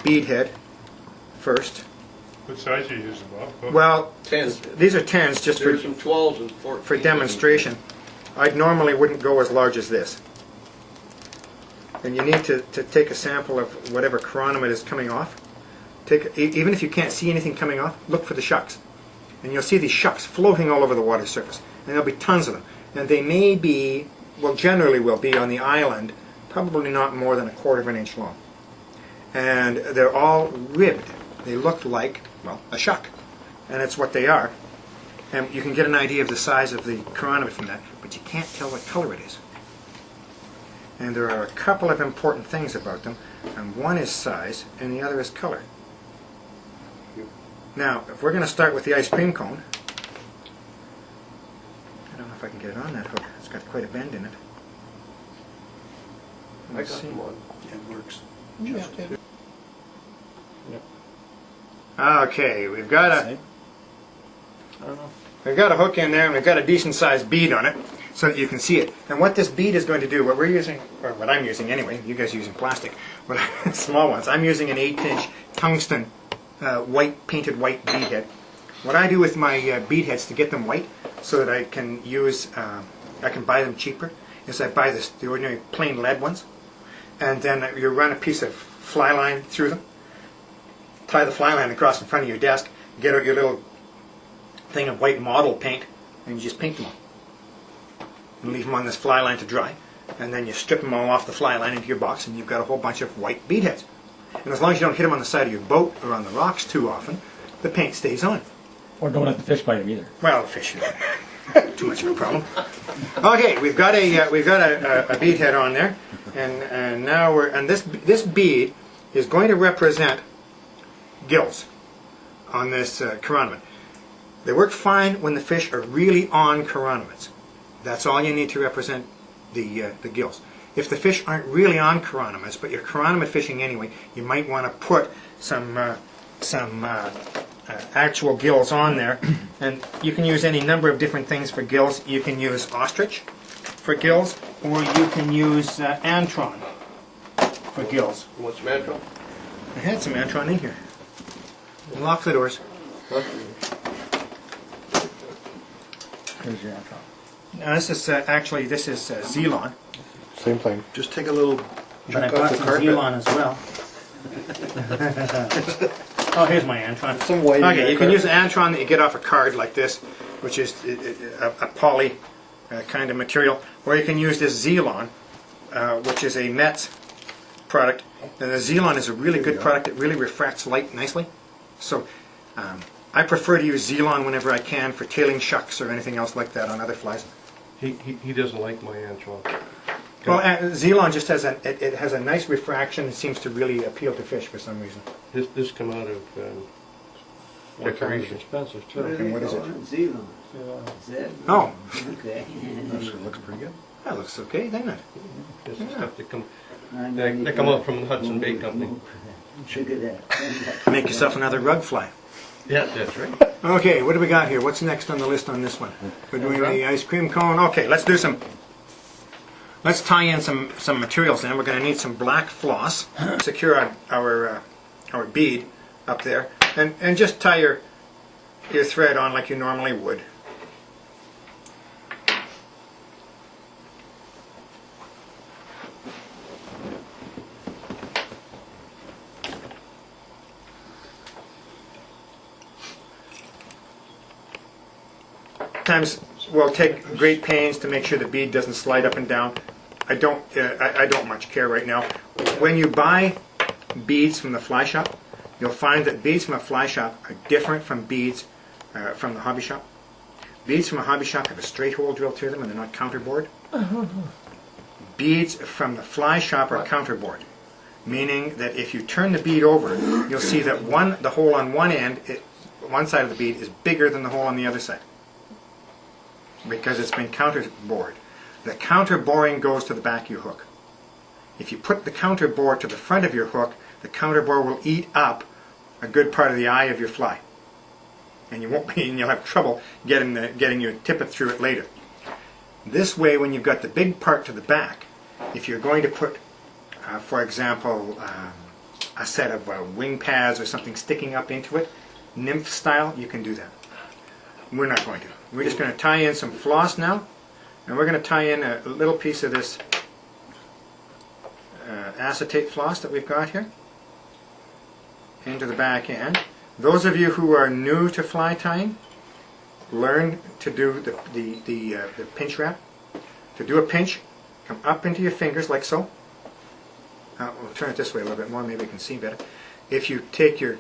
bead head first. What size are you using, Bob? Well, 10s. these are 10s just There's some 12s and 14s. for demonstration. I normally wouldn't go as large as this. And you need to take a sample of whatever chironomid is coming off. Even if you can't see anything coming off, look for the shucks. And you'll see these shucks floating all over the water surface. And there'll be tons of them. And they may be, well, generally will be on the island, probably not more than 1/4 of an inch long. And they're all ribbed. They look like, well, a shuck. And it's what they are. And you can get an idea of the size of the chironomid from that, but you can't tell what color it is. And there are a couple of important things about them, and one is size, and the other is color. Now, if we're going to start with the ice cream cone, I don't know if I can get it on that hook. It's got quite a bend in it. I got one. Yeah, it works. Okay, we've got I don't know. a hook in there, and we've got a decent sized bead on it, so that you can see it. And what this bead is going to do, what we're using, or what I'm using anyway, you guys are using plastic, but small ones. I'm using an 1/8" tungsten painted white bead head. What I do with my bead heads to get them white, so that I can use, I can buy them cheaper, is I buy the ordinary plain lead ones, and then you run a piece of fly line through them, tie the fly line across in front of your desk, get out your little thing of white model paint, and you just paint them all. And leave them on this fly line to dry, and then you strip them all off the fly line into your box, and you've got a whole bunch of white bead heads. And as long as you don't hit them on the side of your boat or on the rocks too often, the paint stays on. Or don't let the fish bite them either. Well, the fish is too much of a problem. Okay, we've got a bead head on there, and now this bead is going to represent gills on this chironomid. They work fine when the fish are really on chironomids. That's all you need to represent the gills. If the fish aren't really on chironomids, but you're chironomid fishing anyway, you might want to put some actual gills on there. And you can use any number of different things for gills. You can use ostrich for gills, or you can use antron for gills. You want some antron? I had some antron in here. Lock the doors. Here's your antron. Now this is actually Zelon. Same thing. Just take a little But I chunk bought off the some carpet. Zelon as well. Oh, here's my antron. Some white in Okay, that you can use carpet. antron that you get off a card like this, which is a poly kind of material, or you can use this Zelon, which is a Metz product. And the Zelon is a really good product. It really refracts light nicely. So I prefer to use Zelon whenever I can for tailing shucks or anything else like that on other flies. He doesn't like my antron. Well, Zelon just has it has a nice refraction. It seems to really appeal to fish for some reason. This come out of decoration. Expensive too. And what is it? Zealand. Zed? Oh, Okay. Actually looks pretty good. that looks okay, doesn't it? This is stuff that come They they come out from the Hudson Bay Company. Look at that. Make yourself another rug fly. Yeah, that's right. Okay, what do we got here? What's next on the list on this one? We're doing the ice cream cone. Okay, let's do some. Let's tie in some materials in. We're going to need some black floss. Secure our bead up there, and just tie your thread on like you normally would. Sometimes we'll take great pains to make sure the bead doesn't slide up and down. I don't much care right now. When you buy beads from the fly shop, you'll find that beads from a fly shop are different from beads from the hobby shop. Beads from a hobby shop have a straight hole drilled through them and they're not counterbored. Beads from the fly shop are counterbored, meaning that if you turn the bead over, you'll see that the hole on one end, one side of the bead is bigger than the hole on the other side, because it's been counterbored. The counter boring goes to the back of your hook. If you put the counter bore to the front of your hook, the counter bore will eat up a good part of the eye of your fly, and you'll have trouble getting your tippet through it later. This way, when you've got the big part to the back, if you're going to put, for example, a set of wing pads or something sticking up into it, nymph style, you can do that. We're not going to. We're just going to tie in some floss now, and we're going to tie in a little piece of this acetate floss that we've got here into the back end. Those of you who are new to fly tying, learn to do the pinch wrap. To do a pinch, come up into your fingers like so. We'll turn it this way a little bit more, maybe you can see better. If you take your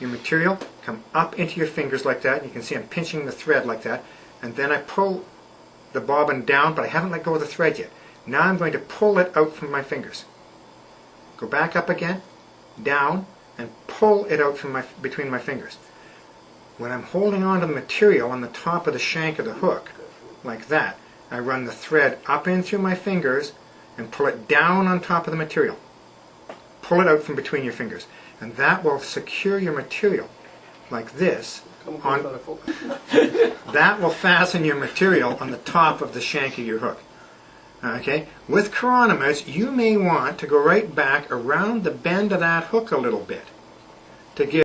material, come up into your fingers like that. You can see I'm pinching the thread like that. And then I pull the bobbin down, but I haven't let go of the thread yet. Now I'm going to pull it out from my fingers. Go back up again, down, and pull it out from between my fingers. When I'm holding on to the material on the top of the shank of the hook, like that, I run the thread up in through my fingers and pull it down on top of the material. Pull it out from between your fingers. And that will secure your material like this. That will fasten your material on the top of the shank of your hook. Okay? With chironomids, you may want to go right back around the bend of that hook a little bit to give